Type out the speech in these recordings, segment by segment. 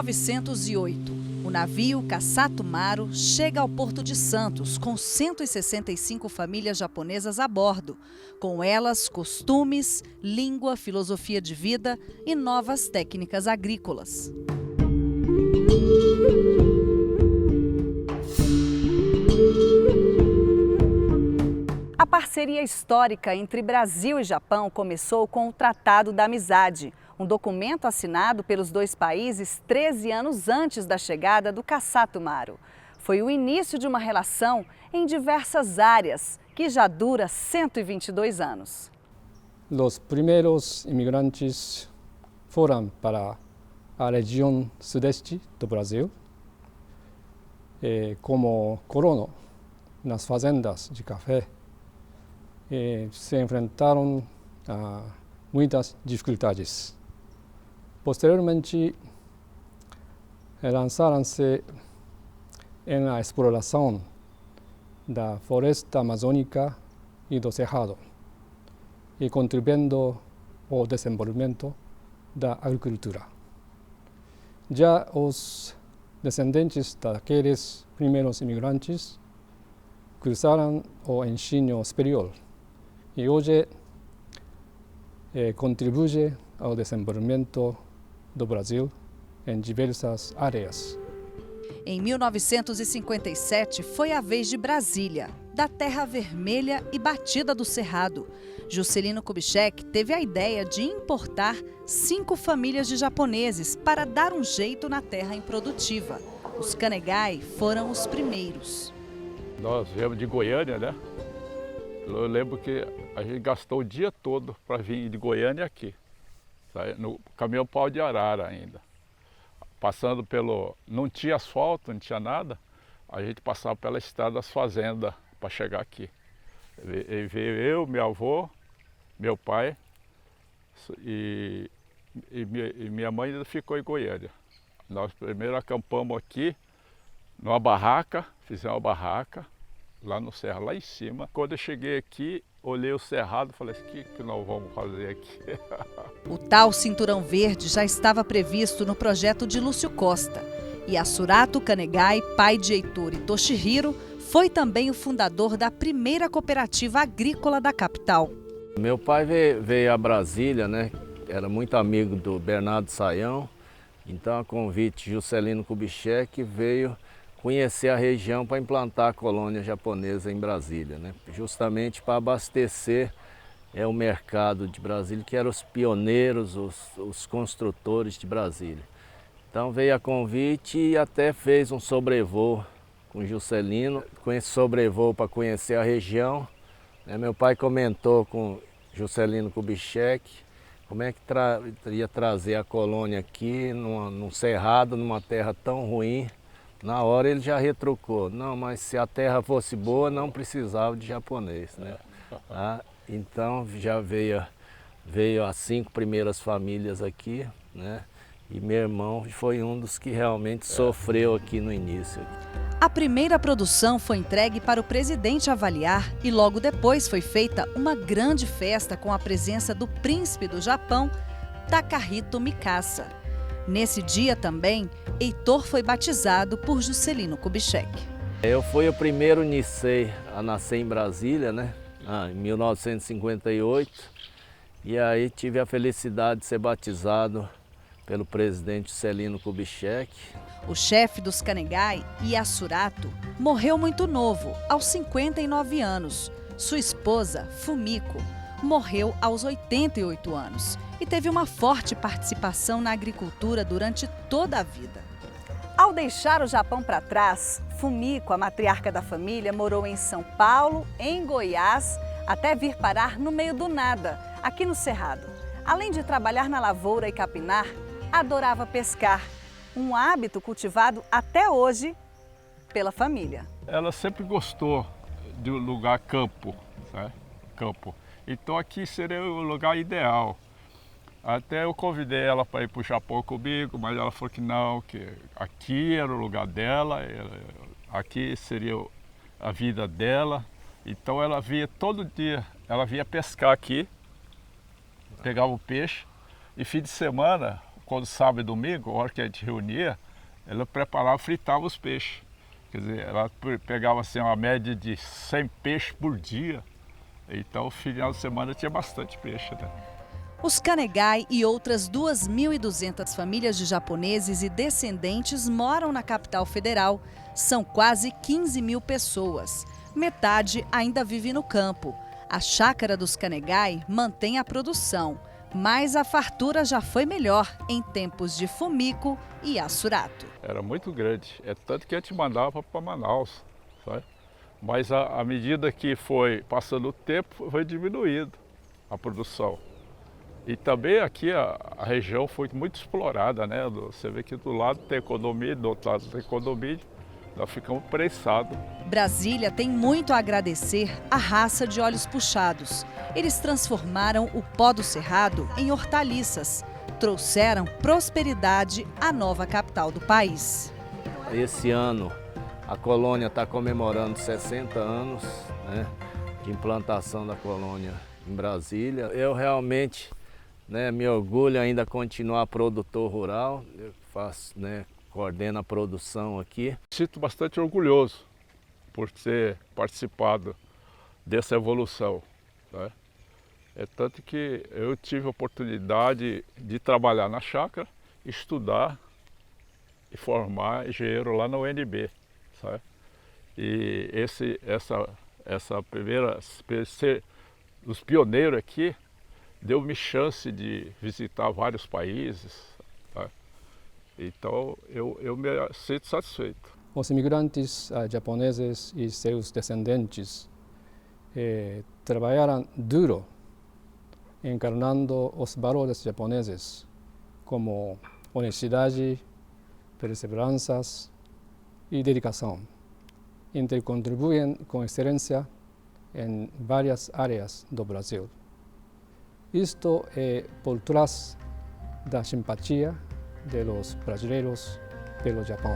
1908, o navio Kassato Maru chega ao Porto de Santos com 165 famílias japonesas a bordo, com elas costumes, língua, filosofia de vida e novas técnicas agrícolas. A parceria histórica entre Brasil e Japão começou com o Tratado da Amizade, um documento assinado pelos dois países 13 anos antes da chegada do Kassato Maru. Foi o início de uma relação em diversas áreas, que já dura 122 anos. Os primeiros imigrantes foram para a região sudeste do Brasil, como colono nas fazendas de café. Se enfrentaram a muitas dificuldades. Posteriormente, lançaram-se na exploração da floresta amazônica e do cerrado, e contribuindo ao desenvolvimento da agricultura. Já os descendentes daqueles primeiros imigrantes cruzaram o ensino superior e hoje contribui ao desenvolvimento do Brasil em diversas áreas. Em 1957, foi a vez de Brasília, da terra vermelha e batida do Cerrado. Juscelino Kubitschek teve a ideia de importar 5 famílias de japoneses para dar um jeito na terra improdutiva. Os Kanegai foram os primeiros. Nós viemos de Goiânia, né? Eu lembro que a gente gastou o dia todo para vir de Goiânia aqui, no caminhão Pau de Arara ainda. Passando pelo... não tinha asfalto, não tinha nada, a gente passava pela estrada das fazendas para chegar aqui. E veio eu, meu avô, meu pai e minha mãe ainda ficou em Goiânia. Nós primeiro acampamos aqui, numa barraca, fizemos uma barraca, lá no cerrado, lá em cima. Quando eu cheguei aqui, olhei o cerrado e falei assim, o que nós vamos fazer aqui? O tal Cinturão Verde já estava previsto no projeto de Lúcio Costa. E Asurato Kanegai, pai de Heitor e Toshihiro, foi também o fundador da primeira cooperativa agrícola da capital. Meu pai veio a Brasília, né? Era muito amigo do Bernardo Sayão, então a convite de Juscelino Kubitschek veio conhecer a região para implantar a colônia japonesa em Brasília, né? Justamente para abastecer o mercado de Brasília, que eram os pioneiros, os construtores de Brasília. Então veio a convite e até fez um sobrevoo com Juscelino, com esse sobrevoo para conhecer a região. Meu pai comentou com Juscelino Kubitschek como é que ia trazer a colônia aqui, num cerrado, numa terra tão ruim. Na hora ele já retrucou, não, mas se a terra fosse boa, não precisava de japonês, né? Então já veio as 5 primeiras famílias aqui, né? E meu irmão foi um dos que realmente sofreu aqui no início. A primeira produção foi entregue para o presidente avaliar e logo depois foi feita uma grande festa com a presença do príncipe do Japão, Takahito Mikasa. Nesse dia também, Heitor foi batizado por Juscelino Kubitschek. Eu fui o primeiro Nisei a nascer em Brasília, né? Em 1958. E aí tive a felicidade de ser batizado pelo presidente Juscelino Kubitschek. O chefe dos Kanegai, Yasurato, morreu muito novo, aos 59 anos. Sua esposa, Fumiko, morreu aos 88 anos e teve uma forte participação na agricultura durante toda a vida. Ao deixar o Japão para trás, Fumiko, a matriarca da família, morou em São Paulo, em Goiás, até vir parar no meio do nada, aqui no Cerrado. Além de trabalhar na lavoura e capinar, adorava pescar, um hábito cultivado até hoje pela família. Ela sempre gostou do lugar campo, né? Campo. Então aqui seria o lugar ideal. Até eu convidei ela para ir para o Japão comigo, mas ela falou que não, que aqui era o lugar dela, aqui seria a vida dela. Então ela via todo dia, ela vinha pescar aqui, pegava o peixe e fim de semana, quando sábado e domingo, a hora que a gente reunia, ela preparava, fritava os peixes. Quer dizer, ela pegava assim uma média de 100 peixes por dia. Então, no final de semana tinha bastante peixe, né? Os Kanegai e outras 2.200 famílias de japoneses e descendentes moram na capital federal. São quase 15 mil pessoas. Metade ainda vive no campo. A chácara dos Kanegai mantém a produção, mas a fartura já foi melhor em tempos de Fumiko e Assurato. Era muito grande, é tanto que a gente mandava para Manaus, sabe? Mas à medida que foi passando o tempo, foi diminuindo a produção. E também aqui a região foi muito explorada, né? Você vê que do lado tem condomínio, do outro lado tem condomínio, nós ficamos prensados. Brasília tem muito a agradecer à raça de olhos puxados. Eles transformaram o pó do cerrado em hortaliças, trouxeram prosperidade à nova capital do país. Esse ano a colônia está comemorando 60 anos, né, de implantação da colônia em Brasília. Eu realmente, né, me orgulho ainda continuar produtor rural. Eu faço, né, coordeno a produção aqui. Sinto bastante orgulhoso por ter participado dessa evolução, né? É tanto que eu tive a oportunidade de trabalhar na chácara, estudar e formar engenheiro lá na UNB, sabe? E essa primeira, ser os pioneiros aqui, deu-me chance de visitar vários países, tá? Então eu me sinto satisfeito. Os imigrantes japoneses e seus descendentes trabalharam duro encarnando os valores japoneses como honestidade, perseverança e dedicação. Contribuem com excelência em várias áreas do Brasil. Isto é por trás da simpatia de los brasileiros pelo Japão.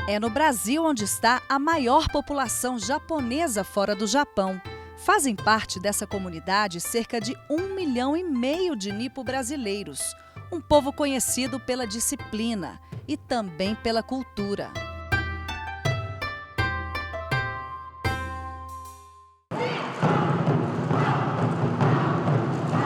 É no Brasil onde está a maior população japonesa fora do Japão. Fazem parte dessa comunidade cerca de 1,5 milhão de nipo-brasileiros, um povo conhecido pela disciplina e também pela cultura.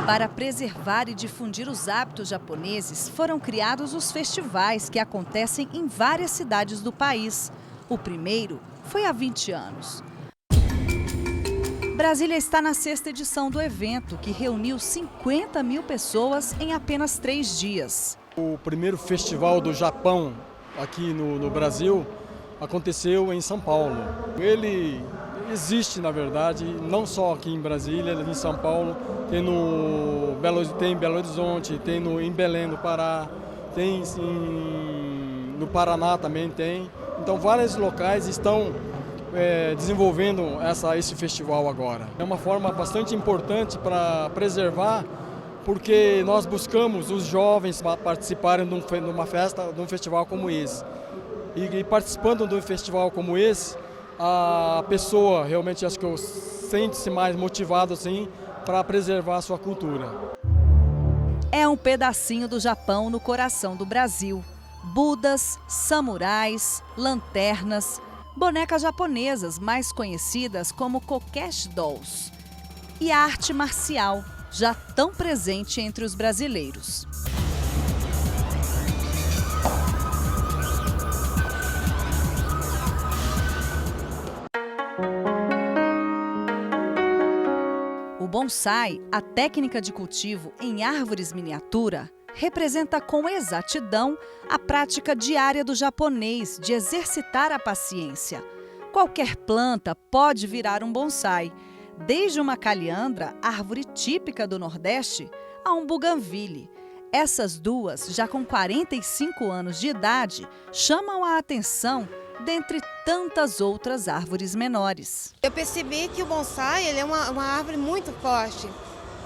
Para preservar e difundir os hábitos japoneses, foram criados os festivais que acontecem em várias cidades do país. O primeiro foi há 20 anos. Brasília está na 6ª edição do evento, que reuniu 50 mil pessoas em apenas 3 dias. O primeiro festival do Japão aqui no Brasil aconteceu em São Paulo. Ele existe, na verdade, não só aqui em Brasília, em São Paulo, tem em Belo Horizonte, tem em Belém, no Pará, tem no Paraná também tem. Então, vários locais estão desenvolvendo esse festival agora. É uma forma bastante importante para preservar, porque nós buscamos os jovens participarem de uma festa, de um festival como esse. E participando de um festival como esse, a pessoa realmente acho que sente-se mais motivada assim para preservar a sua cultura. É um pedacinho do Japão no coração do Brasil. Budas, samurais, lanternas, bonecas japonesas mais conhecidas como Kokeshi Dolls. E a arte marcial, já tão presente entre os brasileiros. O bom bonsai, a técnica de cultivo em árvores miniatura, representa com exatidão a prática diária do japonês de exercitar a paciência. Qualquer planta pode virar um bonsai, desde uma caliandra, árvore típica do Nordeste, a um buganville. Essas duas, já com 45 anos de idade, chamam a atenção dentre tantas outras árvores menores. Eu percebi que o bonsai ele é uma árvore muito forte.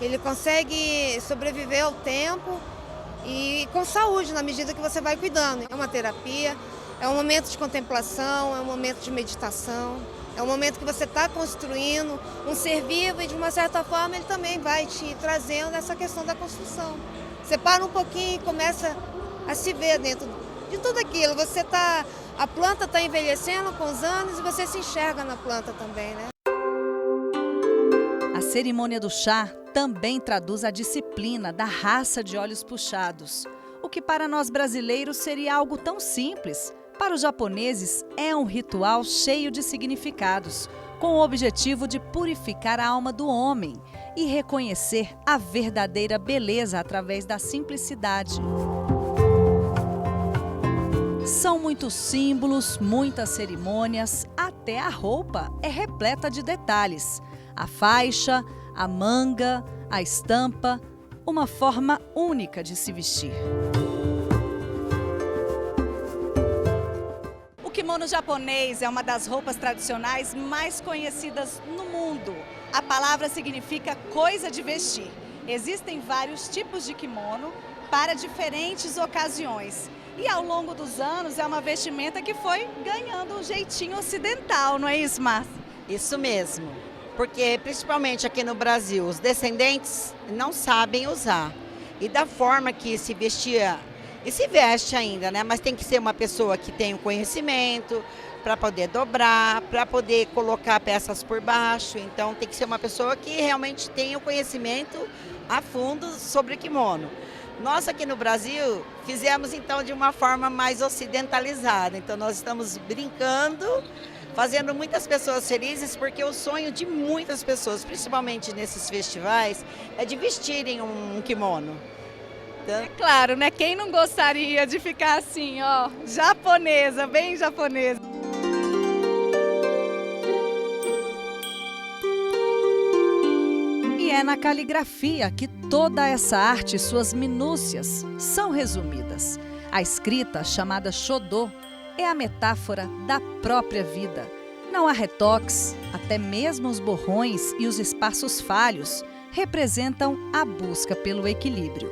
Ele consegue sobreviver ao tempo e com saúde na medida que você vai cuidando. É uma terapia, é um momento de contemplação, é um momento de meditação, é um momento que você está construindo um ser vivo e de uma certa forma ele também vai te trazendo essa questão da construção. Você para um pouquinho e começa a se ver dentro de tudo aquilo. A planta está envelhecendo com os anos e você se enxerga na planta também, né? A cerimônia do chá também traduz a disciplina da raça de olhos puxados. O que para nós brasileiros seria algo tão simples, para os japoneses é um ritual cheio de significados, com o objetivo de purificar a alma do homem e reconhecer a verdadeira beleza através da simplicidade. São muitos símbolos, muitas cerimônias, até a roupa é repleta de detalhes. A faixa, a manga, a estampa, uma forma única de se vestir. O kimono japonês é uma das roupas tradicionais mais conhecidas no mundo. A palavra significa coisa de vestir. Existem vários tipos de kimono para diferentes ocasiões. E ao longo dos anos é uma vestimenta que foi ganhando um jeitinho ocidental, não é isso, Márcia? Isso mesmo, porque principalmente aqui no Brasil os descendentes não sabem usar. E da forma que se vestia, e se veste ainda, né? Mas tem que ser uma pessoa que tem o conhecimento para poder dobrar, para poder colocar peças por baixo. Então tem que ser uma pessoa que realmente tenha o conhecimento a fundo sobre kimono. Nós aqui no Brasil fizemos então de uma forma mais ocidentalizada, então nós estamos brincando, fazendo muitas pessoas felizes, porque o sonho de muitas pessoas, principalmente nesses festivais, é de vestirem um kimono. Então... É claro, né? Quem não gostaria de ficar assim, ó, japonesa, bem japonesa. E é na caligrafia que toda essa arte e suas minúcias são resumidas. A escrita, chamada Shodo, é a metáfora da própria vida. Não há retoques, até mesmo os borrões e os espaços falhos representam a busca pelo equilíbrio.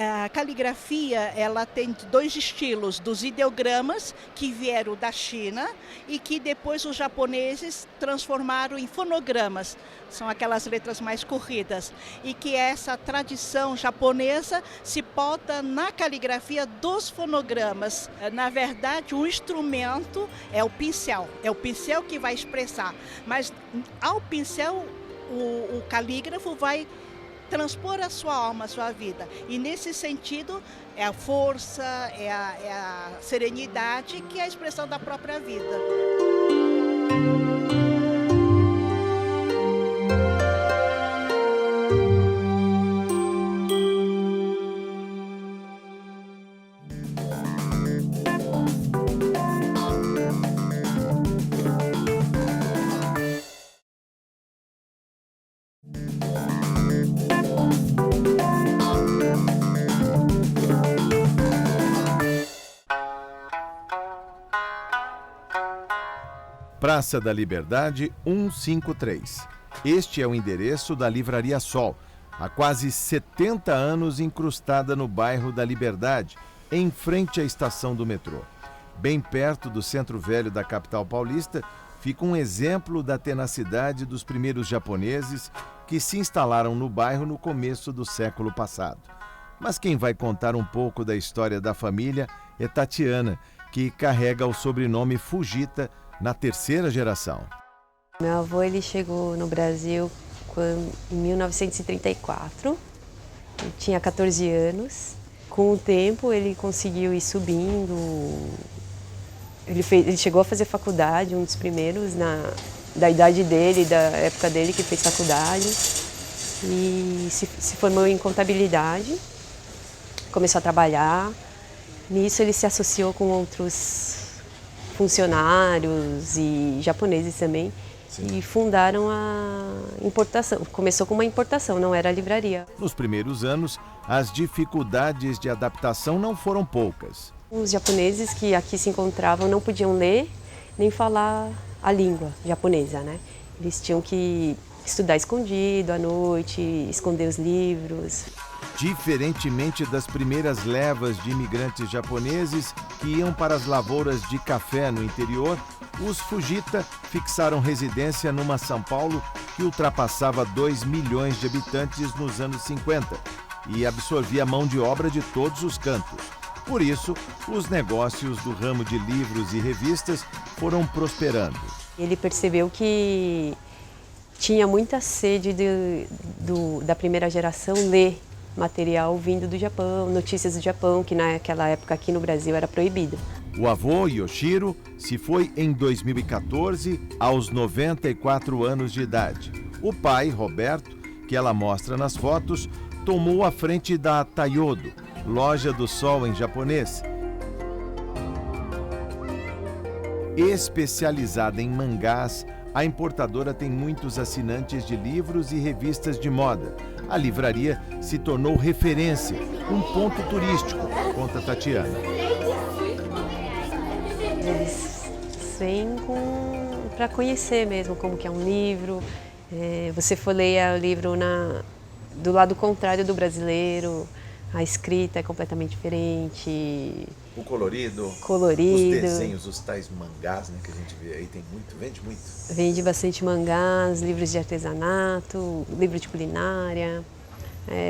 A caligrafia ela tem dois estilos, dos ideogramas que vieram da China e que depois os japoneses transformaram em fonogramas, são aquelas letras mais corridas, e que essa tradição japonesa se pauta na caligrafia dos fonogramas. Na verdade, o instrumento é o pincel que vai expressar, mas ao pincel o calígrafo vai transpor a sua alma, a sua vida. E nesse sentido, é a força, é a serenidade, que é a expressão da própria vida. Praça da Liberdade 153. Este é o endereço da Livraria Sol, há quase 70 anos incrustada no bairro da Liberdade, em frente à estação do metrô. Bem perto do centro velho da capital paulista, fica um exemplo da tenacidade dos primeiros japoneses que se instalaram no bairro no começo do século passado. Mas quem vai contar um pouco da história da família é Tatiana, que carrega o sobrenome Fujita na terceira geração. Meu avô ele chegou no Brasil em 1934, eu tinha 14 anos Com o tempo ele conseguiu ir subindo, ele chegou a fazer faculdade, um dos primeiros da idade dele, da época dele que fez faculdade, e se formou em contabilidade, começou a trabalhar. Nisso ele se associou com outros funcionários e japoneses também. Sim. E fundaram a importação. Começou com uma importação, não era a livraria. Nos primeiros anos, as dificuldades de adaptação não foram poucas. Os japoneses que aqui se encontravam não podiam ler nem falar a língua japonesa, né? Eles tinham que estudar escondido à noite, esconder os livros. Diferentemente das primeiras levas de imigrantes japoneses que iam para as lavouras de café no interior, os Fujita fixaram residência numa São Paulo que ultrapassava 2 milhões de habitantes nos anos 50 e absorvia mão de obra de todos os cantos. Por isso, os negócios do ramo de livros e revistas foram prosperando. Ele percebeu que tinha muita sede da primeira geração ler material vindo do Japão, notícias do Japão, que naquela época aqui no Brasil era proibido. O avô, Yoshiro, se foi em 2014, aos 94 anos de idade. O pai, Roberto, que ela mostra nas fotos, tomou a frente da Tayodo, loja do sol em japonês. Especializada em mangás, a importadora tem muitos assinantes de livros e revistas de moda. A livraria se tornou referência, um ponto turístico, conta Tatiana. Eles vêm para conhecer mesmo como que é um livro. Você folheia o livro do lado contrário do brasileiro, a escrita é completamente diferente. O colorido, os desenhos, os tais mangás, né, que a gente vê aí, tem muito, vende muito. Vende bastante mangás, livros de artesanato, livro de culinária.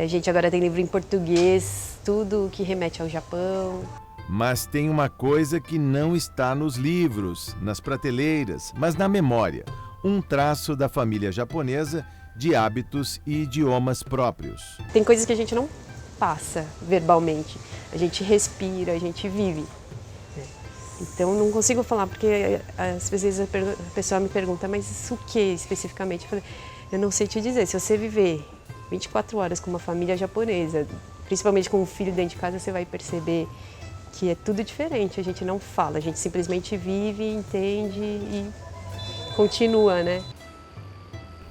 A gente agora tem livro em português, tudo que remete ao Japão. Mas tem uma coisa que não está nos livros, nas prateleiras, mas na memória. Um traço da família japonesa de hábitos e idiomas próprios. Tem coisas que a gente não passa verbalmente, a gente respira, a gente vive. Então não consigo falar, porque às vezes a pessoa me pergunta, mas isso o que especificamente? Eu falei, eu não sei te dizer, se você viver 24 horas com uma família japonesa, principalmente com um filho dentro de casa, você vai perceber que é tudo diferente, a gente não fala, a gente simplesmente vive, entende e continua, né?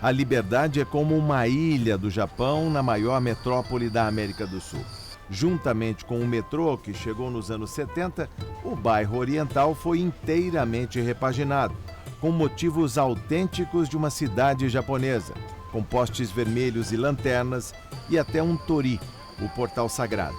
A Liberdade é como uma ilha do Japão na maior metrópole da América do Sul. Juntamente com o metrô, que chegou nos anos 70, o bairro oriental foi inteiramente repaginado, com motivos autênticos de uma cidade japonesa, com postes vermelhos e lanternas e até um torii, o portal sagrado.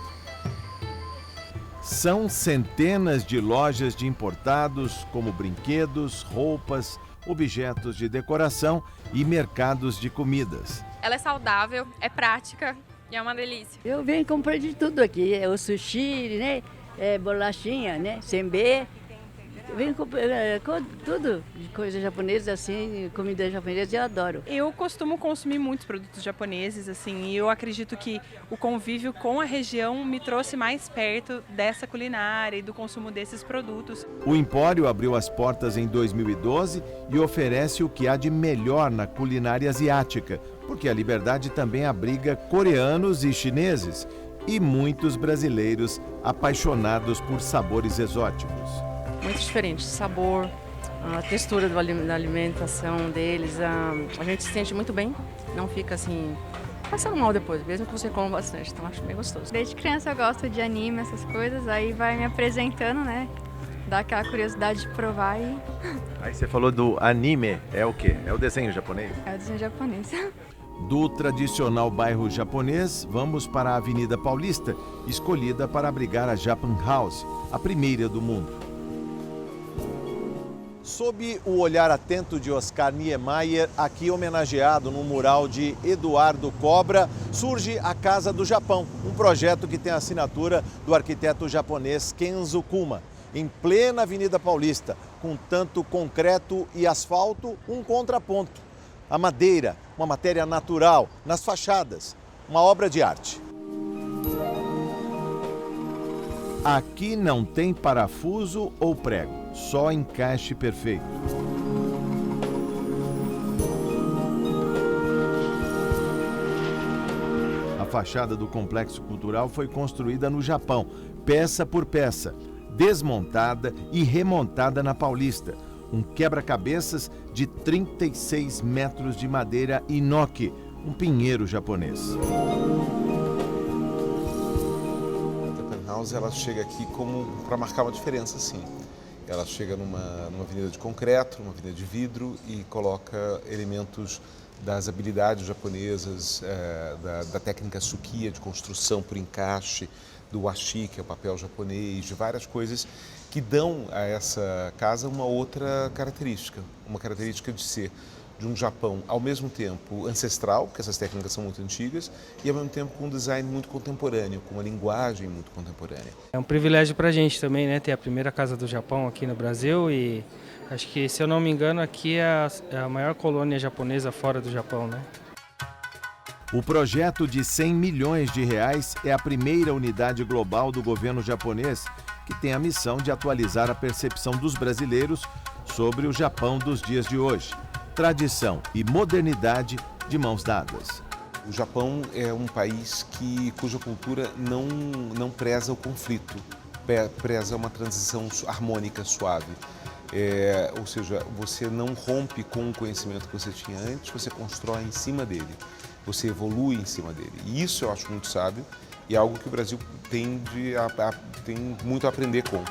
São centenas de lojas de importados, como brinquedos, roupas, objetos de decoração e mercados de comidas. Ela é saudável, é prática e é uma delícia. Eu venho comprar de tudo aqui, o sushi, né? Bolachinha, né? Senbei. Eu venho comprar tudo de coisa japonesa, assim, comida japonesa, eu adoro. Eu costumo consumir muitos produtos japoneses, assim, e eu acredito que o convívio com a região me trouxe mais perto dessa culinária e do consumo desses produtos. O Empório abriu as portas em 2012 e oferece o que há de melhor na culinária asiática, porque a Liberdade também abriga coreanos e chineses e muitos brasileiros apaixonados por sabores exóticos. Muito diferente, sabor, a textura da alimentação deles, a gente se sente muito bem, não fica assim, passando mal depois, mesmo que você coma bastante, então acho bem gostoso. Desde criança eu gosto de anime, essas coisas, aí vai me apresentando, né, dá aquela curiosidade de provar e... Aí você falou do anime, é o quê? É o desenho japonês? É o desenho japonês. Do tradicional bairro japonês, vamos para a Avenida Paulista, escolhida para abrigar a Japan House, a primeira do mundo. Sob o olhar atento de Oscar Niemeyer, aqui homenageado no mural de Eduardo Cobra, surge a Casa do Japão, um projeto que tem a assinatura do arquiteto japonês Kenzo Kuma. Em plena Avenida Paulista, com tanto concreto e asfalto, um contraponto. A madeira, uma matéria natural, nas fachadas, uma obra de arte. Aqui não tem parafuso ou prego, só encaixe perfeito. A fachada do Complexo Cultural foi construída no Japão, peça por peça, desmontada e remontada na Paulista. Um quebra-cabeças de 36 metros de madeira inoki, um pinheiro japonês. A Penthouse ela chega aqui como para marcar uma diferença, sim. Ela chega numa avenida de concreto, numa avenida de vidro e coloca elementos das habilidades japonesas, da técnica sukiya de construção por encaixe, do washi, que é o papel japonês, de várias coisas que dão a essa casa uma outra característica, uma característica de ser de um Japão ao mesmo tempo ancestral, porque essas técnicas são muito antigas, e ao mesmo tempo com um design muito contemporâneo, com uma linguagem muito contemporânea. É um privilégio para a gente também, né, ter a primeira casa do Japão aqui no Brasil e acho que, se eu não me engano, aqui é a maior colônia japonesa fora do Japão, né? O projeto de 100 milhões de reais é a primeira unidade global do governo japonês que tem a missão de atualizar a percepção dos brasileiros sobre o Japão dos dias de hoje. Tradição e modernidade de mãos dadas. O Japão é um país cuja cultura não preza o conflito, preza uma transição harmônica, suave. Ou seja, você não rompe com o conhecimento que você tinha antes, você constrói em cima dele, você evolui em cima dele. E isso eu acho muito sábio e é algo que o Brasil tem muito a aprender com.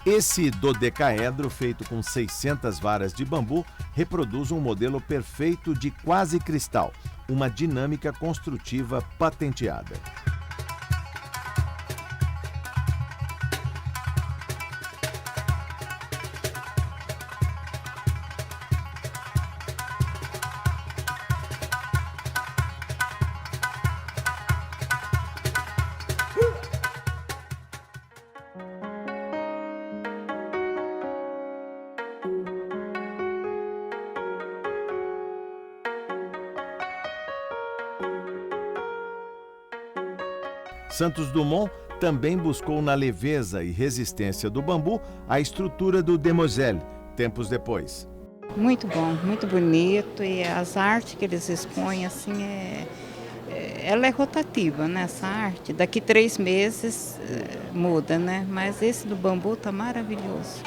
Esse dodecaedro, feito com 600 varas de bambu, reproduz um modelo perfeito de quase cristal, uma dinâmica construtiva patenteada. Santos Dumont também buscou na leveza e resistência do bambu a estrutura do Demoiselle, tempos depois. Muito bom, muito bonito, e as artes que eles expõem, assim, ela é rotativa, né, essa arte. Daqui 3 meses muda, né, mas esse do bambu tá maravilhoso.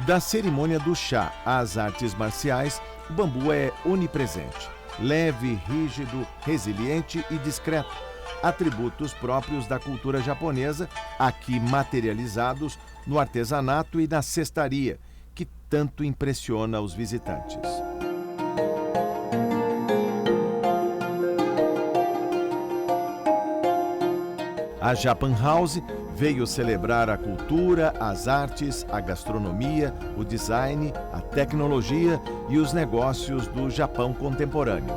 Da cerimônia do chá às artes marciais, o bambu é onipresente. Leve, rígido, resiliente e discreto. Atributos próprios da cultura japonesa, aqui materializados no artesanato e na cestaria, que tanto impressiona os visitantes. A Japan House veio celebrar a cultura, as artes, a gastronomia, o design, a tecnologia e os negócios do Japão contemporâneo.